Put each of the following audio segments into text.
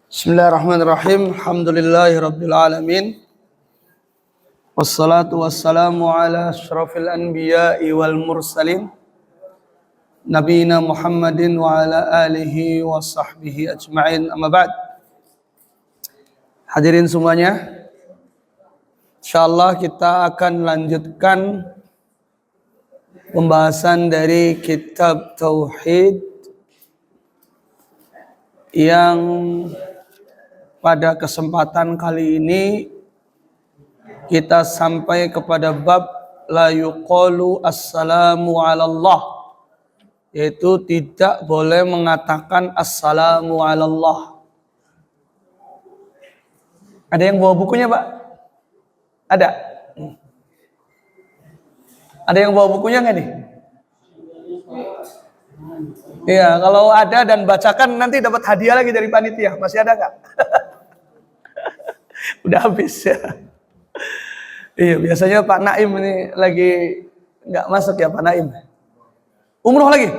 Bismillahirrahmanirrahim. Alhamdulillahirabbil alamin. Wassalatu wassalamu ala asyrafil anbiya'i wal mursalin nabiyina Muhammadin wa ala alihi wa sahbihi ajma'in. Amma ba'd. Hadirin semuanya, insyaallah kita akan lanjutkan pembahasan dari kitab tauhid yang pada kesempatan kali ini kita sampai kepada bab la yuqalu assalamu ala Allah, yaitu tidak boleh mengatakan assalamu ala Allah. Ada yang bawa bukunya, Pak? Ada? Ada yang bawa bukunya nggak nih? Iya, kalau ada dan bacakan nanti dapat hadiah lagi dari panitia. Masih ada nggak? Udah habis ya. Iya, biasanya Pak Naim ini lagi nggak masuk ya, Pak Naim. Umroh lagi?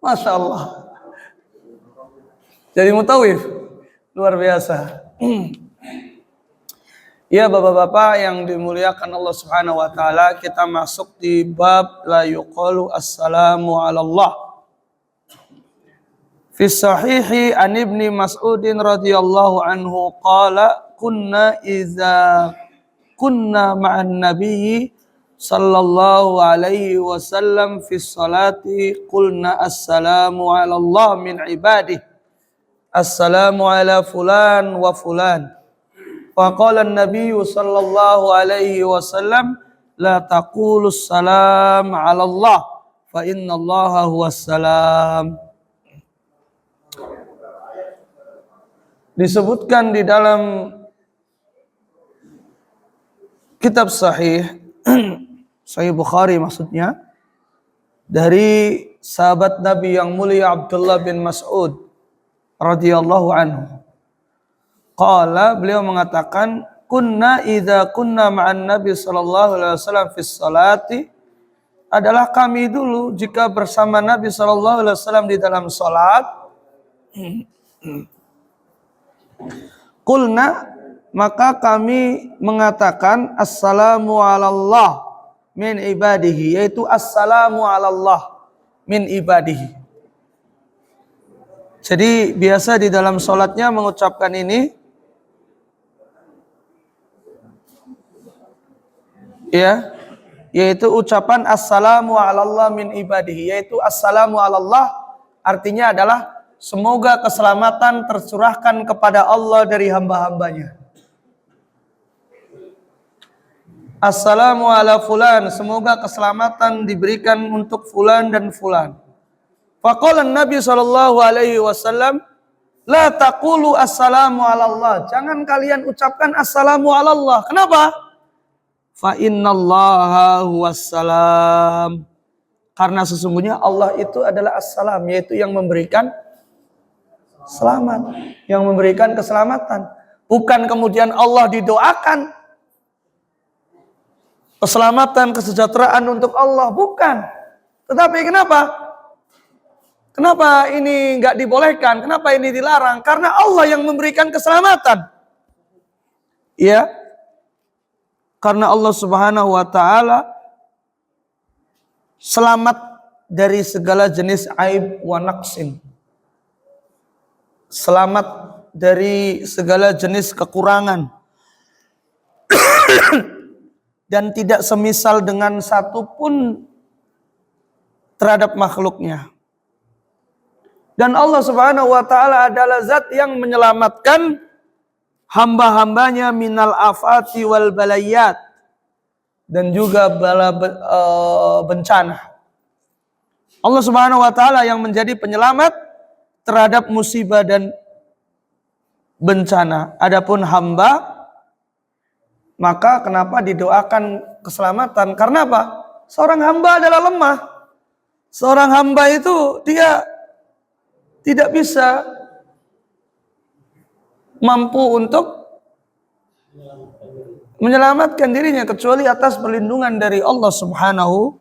Masya Allah. Jadi mutawif. Luar biasa. Ya, bapak-bapak yang dimuliakan Allah Subhanahu wa taala, kita masuk di bab la yuqalu assalamu ala Allah. Fi sahihi an Ibni Mas'udin radhiyallahu anhu qala kunna ma'an nabiyyi sallallahu alaihi wasallam fi salati qulna assalamu ala Allah min ibadihi assalamu ala fulan wa fulan wa qala an-nabiyyu sallallahu alaihi wasallam la taqulu assalam ala Allah fa inna Allaha huwas salam. Disebutkan di dalam kitab sahih Sahih Bukhari maksudnya, dari sahabat Nabi yang mulia Abdullah bin Mas'ud radhiyallahu anhu. Qala, beliau mengatakan, kunna idza kunna ma'an Nabi sallallahu alaihi wasallam fi sholati, adalah kami dulu jika bersama Nabi sallallahu alaihi wasallam di dalam salat. Qulna, maka kami mengatakan assalamu ala Allah min ibadihi, yaitu assalamu ala Allah min ibadihi. Jadi biasa di dalam sholatnya mengucapkan ini, ya, yaitu ucapan assalamu ala Allah min ibadihi, yaitu assalamu ala Allah artinya adalah semoga keselamatan tercurahkan kepada Allah dari hamba-hambanya. Assalamu ala fulan, semoga keselamatan diberikan untuk fulan dan fulan. Faqala Nabi sallallahu alaihi wasallam, la taqulu assalamu ala Allah. Jangan kalian ucapkan assalamu ala Allah. Kenapa? Fa innallaha huwas salam. Karena sesungguhnya Allah itu adalah assalam, yaitu yang memberikan selamat, yang memberikan keselamatan. Bukan kemudian Allah didoakan keselamatan, kesejahteraan untuk Allah, bukan. Tetapi kenapa? Kenapa ini nggak dibolehkan? Kenapa ini dilarang? Karena Allah yang memberikan keselamatan. Ya, karena Allah Subhanahu wa taala selamat dari segala jenis aib wa naqsin. Selamat dari segala jenis kekurangan. Dan tidak semisal dengan satupun terhadap makhluknya. Dan Allah Subhanahu wa taala adalah zat yang menyelamatkan hamba-hambanya minal afati wal balayat, dan juga bala bencana. Allah Subhanahu wa taala yang menjadi penyelamat terhadap musibah dan bencana. Adapun hamba, maka kenapa didoakan keselamatan? Karena apa? Seorang hamba adalah lemah. Seorang hamba itu dia tidak bisa mampu untuk menyelamatkan dirinya kecuali atas perlindungan dari Allah Subhanahu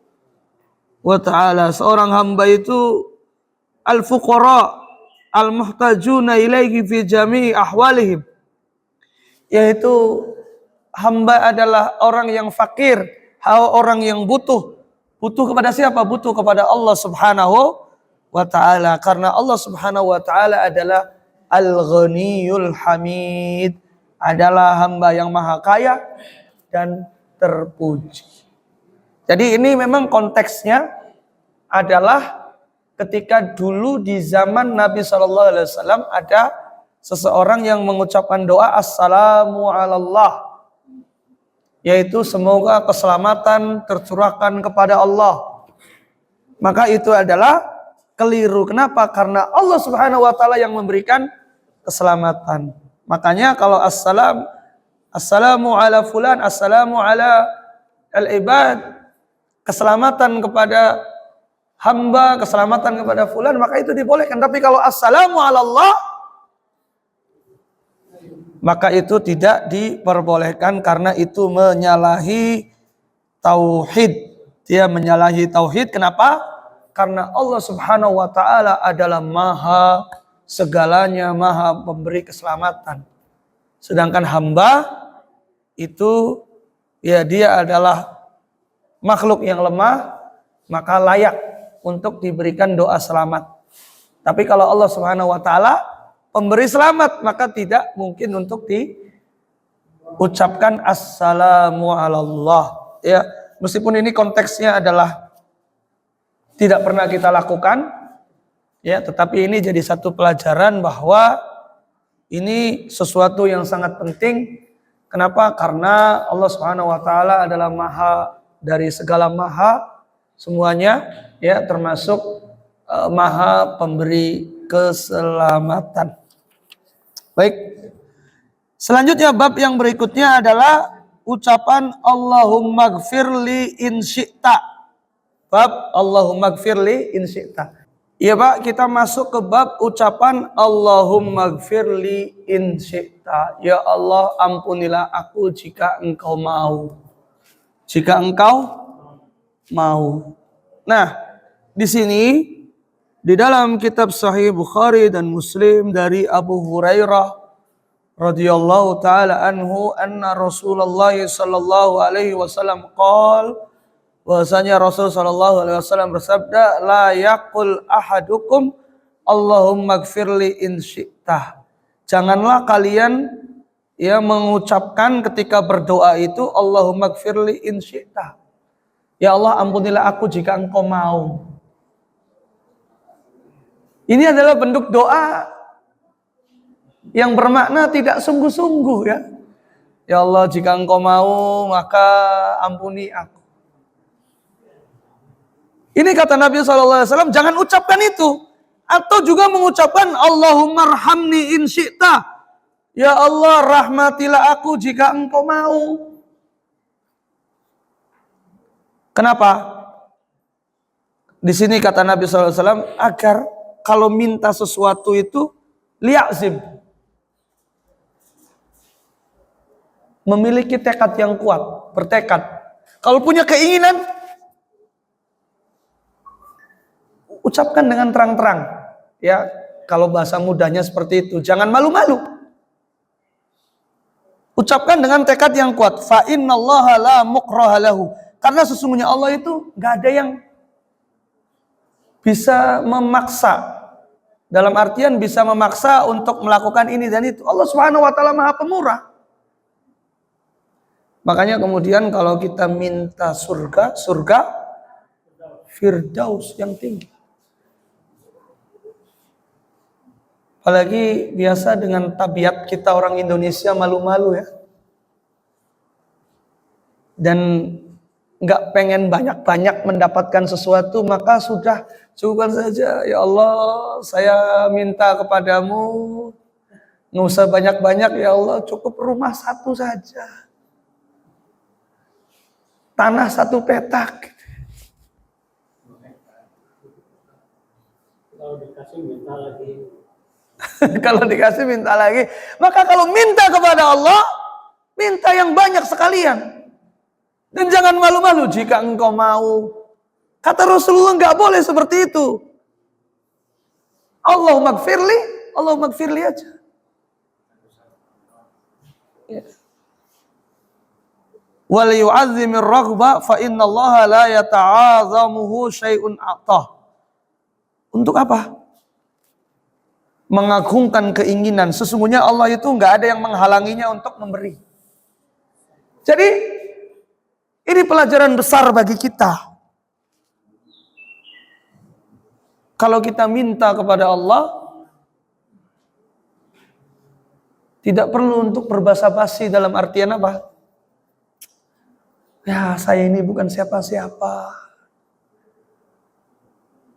wa ta'ala. Seorang hamba itu al-fuqara, al-muhtajuna ilaihi fi jami'i ahwalihim, yaitu hamba adalah orang yang fakir, orang yang butuh. Butuh kepada siapa? Butuh kepada Allah Subhanahu wa ta'ala. Karena Allah Subhanahu wa ta'ala adalah Al-Ghaniyul Hamid, adalah hamba yang maha kaya dan terpuji. Jadi ini memang konteksnya adalah ketika dulu di zaman Nabi SAW ada seseorang yang mengucapkan doa Assalamu alallah, yaitu semoga keselamatan tercurahkan kepada Allah. Maka itu adalah keliru. Kenapa? Karena Allah Subhanahu wa ta'ala yang memberikan keselamatan. Makanya kalau assalamu ala fulan, assalamu ala al-ibad, keselamatan kepada hamba, keselamatan kepada fulan, maka itu dibolehkan. Tapi kalau assalamu ala Allah, maka itu tidak diperbolehkan karena itu menyalahi tauhid. Dia menyalahi tauhid. Kenapa? Karena Allah Subhanahu wa ta'ala adalah maha segalanya, maha pemberi keselamatan. Sedangkan hamba itu ya dia adalah makhluk yang lemah, maka layak untuk diberikan doa selamat. Tapi kalau Allah Subhanahu wa ta'ala pemberi selamat, maka tidak mungkin untuk diucapkan assalamu alallah. Ya, meskipun ini konteksnya adalah tidak pernah kita lakukan, ya, tetapi ini jadi satu pelajaran bahwa ini sesuatu yang sangat penting. Kenapa? Karena Allah Subhanahu wa ta'ala adalah maha dari segala maha semuanya, ya, termasuk maha pemberi keselamatan. Baik. Selanjutnya bab yang berikutnya adalah ucapan Allahumma gfirli in syi'ta. Bab Allahumma gfirli in syi'ta. Iya Pak, kita masuk ke bab ucapan Allahumma gfirli in syi'ta. Ya Allah, ampunilah aku jika engkau mau. Jika engkau mau. Nah, di sini di dalam kitab Sahih Bukhari dan Muslim dari Abu Hurairah radhiyallahu taala anhu anna Rasulullah sallallahu alaihi wasallam qaal, bahwasanya Rasul sallallahu alaihi wasallam bersabda, la yaqul ahadukum Allahumma gfirli in syi'ta. Janganlah kalian mengucapkan ketika berdoa itu Allahumma gfirli in syi'ta. Ya Allah, ampunilah aku jika engkau mau. Ini adalah bentuk doa yang bermakna tidak sungguh-sungguh, ya. Ya Allah, jika engkau mau maka ampuni aku. Ini kata Nabi SAW, jangan ucapkan itu. Atau juga mengucapkan Allahumma arhamni in syi'ta. Ya Allah, rahmatilah aku jika engkau mau. Kenapa? Di sini kata Nabi SAW, agar kalau minta sesuatu itu li'azim. Memiliki tekad yang kuat, bertekad. Kalau punya keinginan, ucapkan dengan terang-terang. Ya, kalau bahasa mudahnya seperti itu, jangan malu-malu. Ucapkan dengan tekad yang kuat. Fa innallaha la mukraha lahu. Karena sesungguhnya Allah itu nggak ada yang bisa memaksa. Dalam artian bisa memaksa untuk melakukan ini dan itu. Allah Subhanahu wa ta'ala maha pemurah. Makanya kemudian kalau kita minta surga Firdaus yang tinggi. Apalagi biasa dengan tabiat kita orang Indonesia malu-malu, ya. Dan nggak pengen banyak-banyak mendapatkan sesuatu, maka sudah cukupkan saja. Ya Allah, saya minta kepadamu, nggak usah banyak-banyak, ya Allah, cukup rumah satu saja, tanah satu petak. Kalau dikasih minta lagi. Kalau dikasih minta lagi. Maka kalau minta kepada Allah, minta yang banyak sekalian. Dan jangan malu-malu jika engkau mau. Kata Rasulullah nggak boleh seperti itu. Allahumma gfirli aja. Ya. Wal yu'azzimir raghba fa innallaha la yata'azamuhu syai'un atah. Untuk apa? Mengagungkan keinginan. Sesungguhnya Allah itu nggak ada yang menghalanginya untuk memberi. Jadi ini pelajaran besar bagi kita. Kalau kita minta kepada Allah, tidak perlu untuk berbasa-basi dalam artian apa? Ya, saya ini bukan siapa-siapa.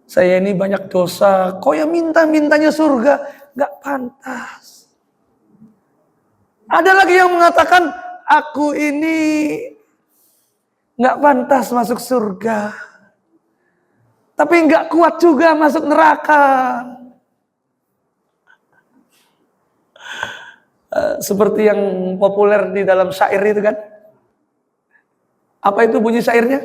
Saya ini banyak dosa. Kok ya mintanya surga? Gak pantas. Ada lagi yang mengatakan, aku ini gak pantas masuk surga. Tapi nggak kuat juga masuk neraka. Seperti yang populer di dalam syair itu kan. Apa itu bunyi syairnya?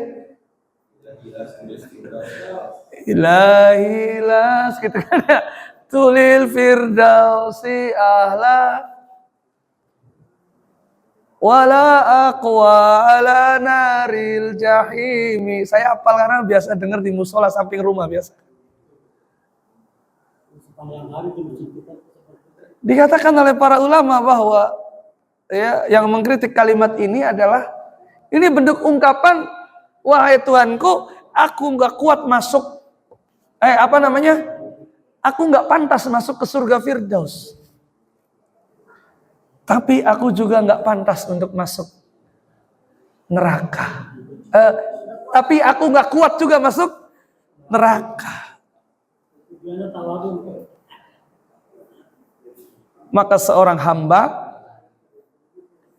Ilahilas gitu kan ya. Tulil firdausi ahla wala aqwa ala naril jahimi. Saya hafal karena biasa dengar di musola samping rumah biasa. Dikatakan oleh para ulama bahwa ya, yang mengkritik kalimat ini adalah ini bentuk ungkapan, wahai Tuhanku, aku nggak kuat masuk, aku nggak pantas masuk ke surga Firdaus. Tapi aku juga nggak pantas untuk masuk neraka. Tapi aku nggak kuat juga masuk neraka. Maka seorang hamba,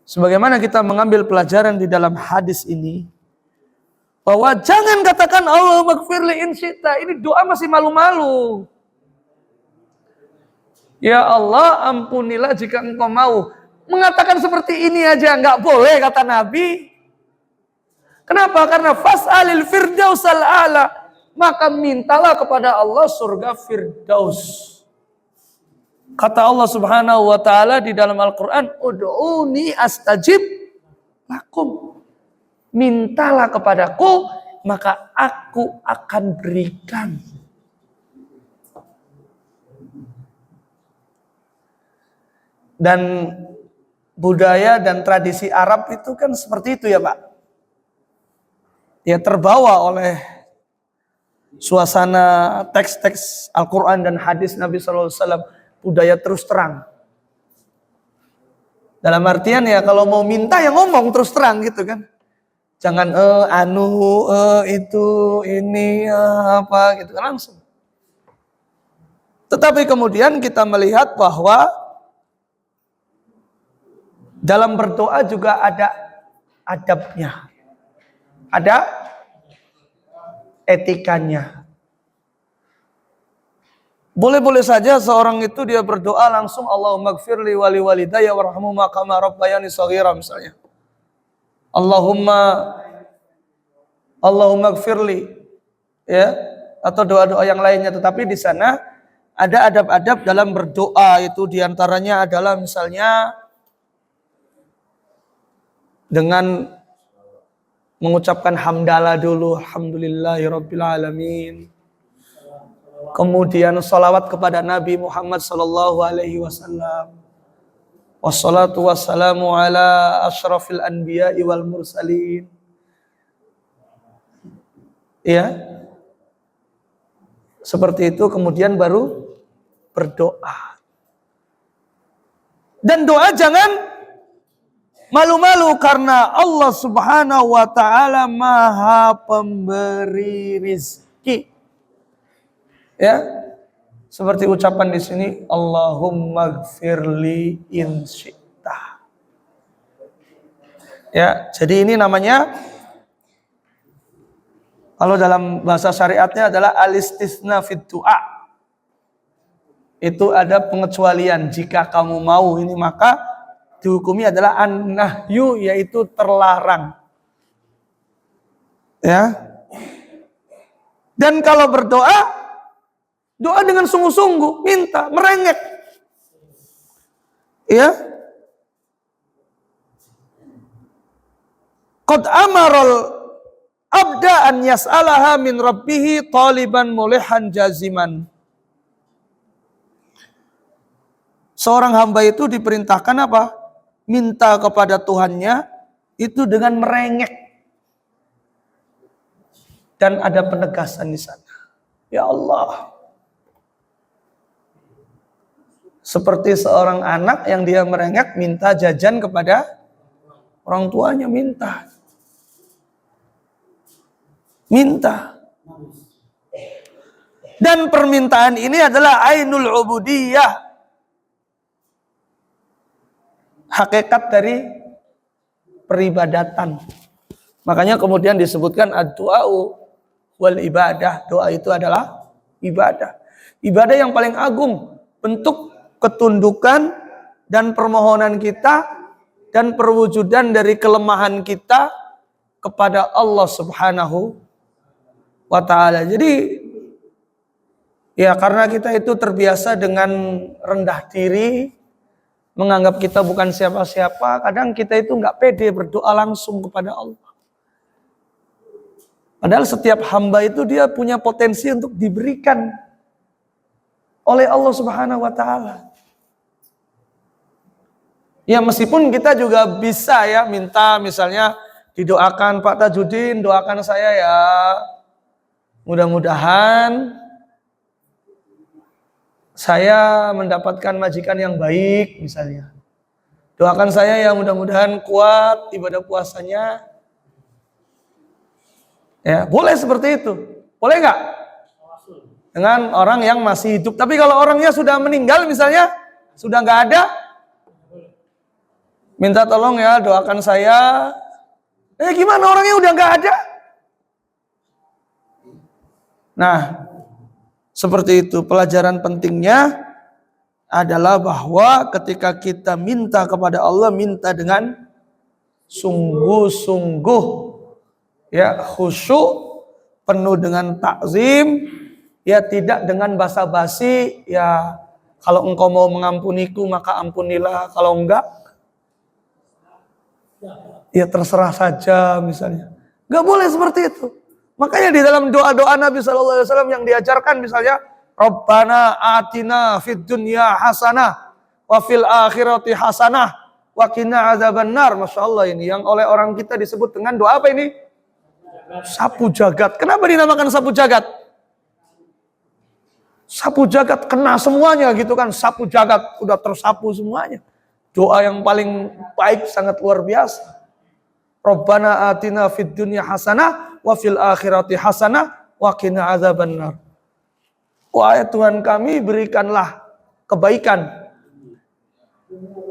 sebagaimana kita mengambil pelajaran di dalam hadis ini, bahwa jangan katakan Allahumma gfirli in syi'ta. Ini doa masih malu-malu. Ya Allah, ampunilah jika engkau mau. Mengatakan seperti ini aja nggak boleh, kata Nabi. Kenapa? Karena fas'alil firdausal a'la. Maka mintalah kepada Allah surga Firdaus. Kata Allah Subhanahu wa taala di dalam Al-Qur'an, ud'uni astajib lakum. Mintalah kepadaku, maka aku akan berikan. Dan budaya dan tradisi Arab itu kan seperti itu ya Pak. Ya, terbawa oleh suasana teks-teks Al-Quran dan hadis Nabi SAW. Budaya terus terang. Dalam artian ya kalau mau minta ya ngomong terus terang gitu kan. Jangan itu, ini, apa gitu kan langsung. Tetapi kemudian kita melihat bahwa dalam berdoa juga ada adabnya. Ada etikanya. Boleh-boleh saja seorang itu dia berdoa langsung Allahumma gfirli wali walidayya warhamhuma kama rabbayani shaghira misalnya. Allahumma gfirli, ya, atau doa-doa yang lainnya. Tetapi di sana ada adab-adab dalam berdoa, itu diantaranya adalah misalnya dengan mengucapkan hamdalah dulu, alhamdulillahirabbil alamin. Kemudian salawat kepada Nabi Muhammad sallallahu alaihi wasallam. Wassalatu wassalamu ala asyrafil anbiya'i wal mursalin. Ya. Seperti itu, kemudian baru berdoa. Dan doa jangan malu-malu karena Allah Subhanahu wa taala Maha Pemberi rizki. Ya. Seperti ucapan di sini, Allahumma gfirli in syi'ta. Ya, jadi ini namanya, kalau dalam bahasa syariatnya adalah al-istisna fit du'a. Itu ada pengecualian, jika kamu mau ini maka dihukumi adalah an-nahyu, yaitu terlarang. Ya. Dan kalau berdoa Doa dengan sungguh-sungguh, minta, merengek. Ya. Qad amaral abda an yas'alaha min rabbihi taliban mulihan jaziman. Seorang hamba itu diperintahkan apa? Minta kepada Tuhannya itu dengan merengek. Dan ada penegasan di sana. Ya Allah. Seperti seorang anak yang dia merengek minta jajan kepada orang tuanya, minta. Dan permintaan ini adalah ainul ubudiyah. Hakikat dari peribadatan. Makanya kemudian disebutkan ad-du'a'u wal ibadah. Doa itu adalah ibadah. Ibadah yang paling agung. Bentuk ketundukan dan permohonan kita dan perwujudan dari kelemahan kita kepada Allah Subhanahu wa ta'ala. Jadi ya karena kita itu terbiasa dengan rendah diri, menganggap kita bukan siapa-siapa, kadang kita itu nggak pede berdoa langsung kepada Allah. Padahal setiap hamba itu dia punya potensi untuk diberikan oleh Allah Subhanahu wa ta'ala. Ya meskipun kita juga bisa ya minta misalnya didoakan Pak Tajudin, doakan saya ya. Mudah-mudahan saya mendapatkan majikan yang baik misalnya. Doakan saya ya mudah-mudahan kuat ibadah puasanya. Ya, boleh seperti itu. Boleh nggak? Dengan orang yang masih hidup. Tapi kalau orangnya sudah meninggal misalnya, sudah nggak ada, minta tolong ya doakan saya. Gimana orangnya udah nggak ada? Nah, seperti itu. Pelajaran pentingnya adalah bahwa ketika kita minta kepada Allah, minta dengan sungguh-sungguh, ya khusyuk, penuh dengan takzim, ya tidak dengan basa-basi. Ya kalau engkau mau mengampuniku maka ampunilah, kalau enggak ya terserah saja misalnya. Gak boleh seperti itu. Makanya di dalam doa-doa Nabi SAW yang diajarkan misalnya, Rabbana atina fid dunya hasanah wa fil akhirati hasanah wa qina adzabannar. Masya Allah, ini yang oleh orang kita disebut dengan doa apa ini? Sapu jagat. Kenapa dinamakan sapu jagat? Sapu jagat kena semuanya gitu kan. Sapu jagat udah tersapu semuanya. Doa yang paling baik, sangat luar biasa. Rabbana atina fid dunya hasanah wa fil akhirati hasanah wa qina adzabannar. Wahai Tuhan kami, berikanlah kebaikan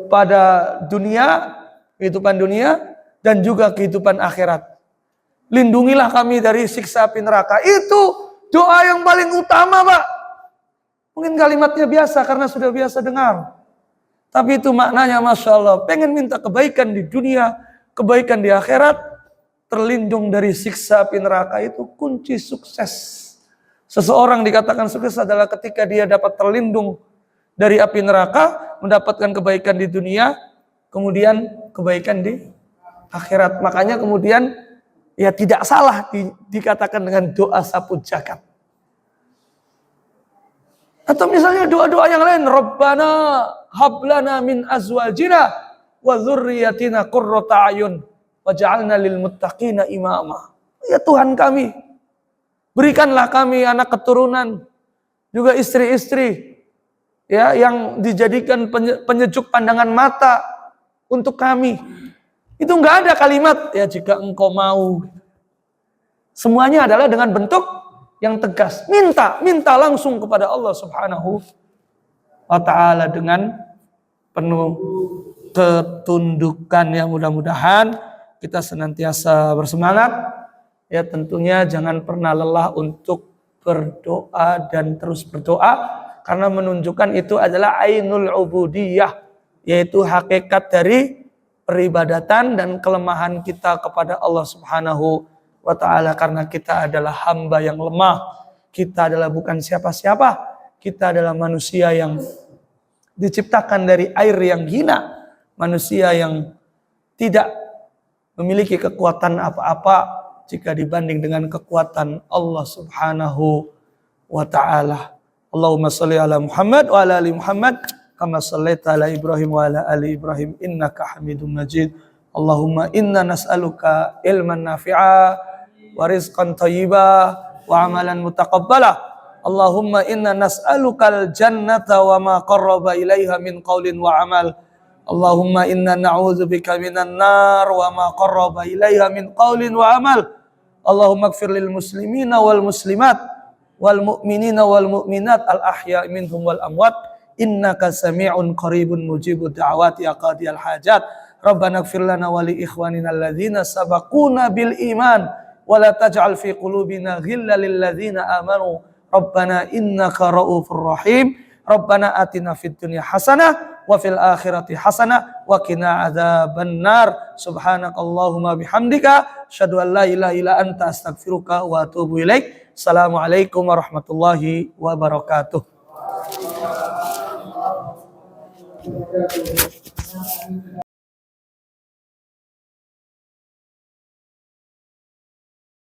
pada dunia, kehidupan dunia dan juga kehidupan akhirat. Lindungilah kami dari siksa api neraka. Itu doa yang paling utama, Pak. Mungkin kalimatnya biasa karena sudah biasa dengar. Tapi itu maknanya Masya Allah. Pengen minta kebaikan di dunia, kebaikan di akhirat, terlindung dari siksa api neraka, itu kunci sukses. Seseorang dikatakan sukses adalah ketika dia dapat terlindung dari api neraka, mendapatkan kebaikan di dunia, kemudian kebaikan di akhirat. Makanya kemudian ya tidak salah dikatakan dengan doa sapu jagat. Atau misalnya doa-doa yang lain, Rabbana hablana min azwajina wa dzurriyyatina qurrata a'yun waj'alna lil muttaqina imama. Ya Tuhan kami, berikanlah kami anak keturunan, juga istri-istri ya yang dijadikan penyejuk pandangan mata untuk kami. Itu enggak ada kalimat ya jika engkau mau. Semuanya adalah dengan bentuk yang tegas. Minta langsung kepada Allah Subhanahu wa ta'ala dengan penuh ketundukan. Ya mudah-mudahan kita senantiasa bersemangat. Ya tentunya jangan pernah lelah untuk berdoa dan terus berdoa. Karena menunjukkan itu adalah ainul ubudiyah. Yaitu hakikat dari peribadatan dan kelemahan kita kepada Allah Subhanahu wa ta'ala. Karena kita adalah hamba yang lemah. Kita adalah bukan siapa-siapa. kita adalah manusia yang diciptakan dari air yang hina, manusia yang tidak memiliki kekuatan apa-apa jika dibanding dengan kekuatan Allah Subhanahu wa ta'ala. Allahumma shalli ala Muhammad wa ala ali Muhammad kama shallaita ala Ibrahim wa ala ali Ibrahim innaka Hamidum Majid. Allahumma inna nas'aluka ilman nafi'a wa rizqan thayyiba wa amalan mutaqabbala. Allahumma inna nas'alukal jannata wa ma qarraba ilaiha min qaulin wa amal. Allahumma inna na'udzubika minan nar wa ma qarraba ilaiha min qaulin wa amal. Allahumma ighfir lil muslimina wal muslimat wal mu'minina wal mu'minat al ahya'i minhum wal amwat innaka sami'un qaribun mujibud da'awati ya qadiyal hajat. Rabbana ighfir lana wa li ikhwanina alladzina sabaquna bil iman wa la taj'al fi qulubina ghillan lil ladzina amanu. Rabbana innaka ra'ufur rahim. Rabbana atina fid dunya hasanah wa fil akhirati hasanah wa qina adzabannar. Subhanakallahumma bihamdika asyhadu an la ilaha illa anta astaghfiruka wa atubu ilaik. Assalamualaikum warahmatullahi wabarakatuh.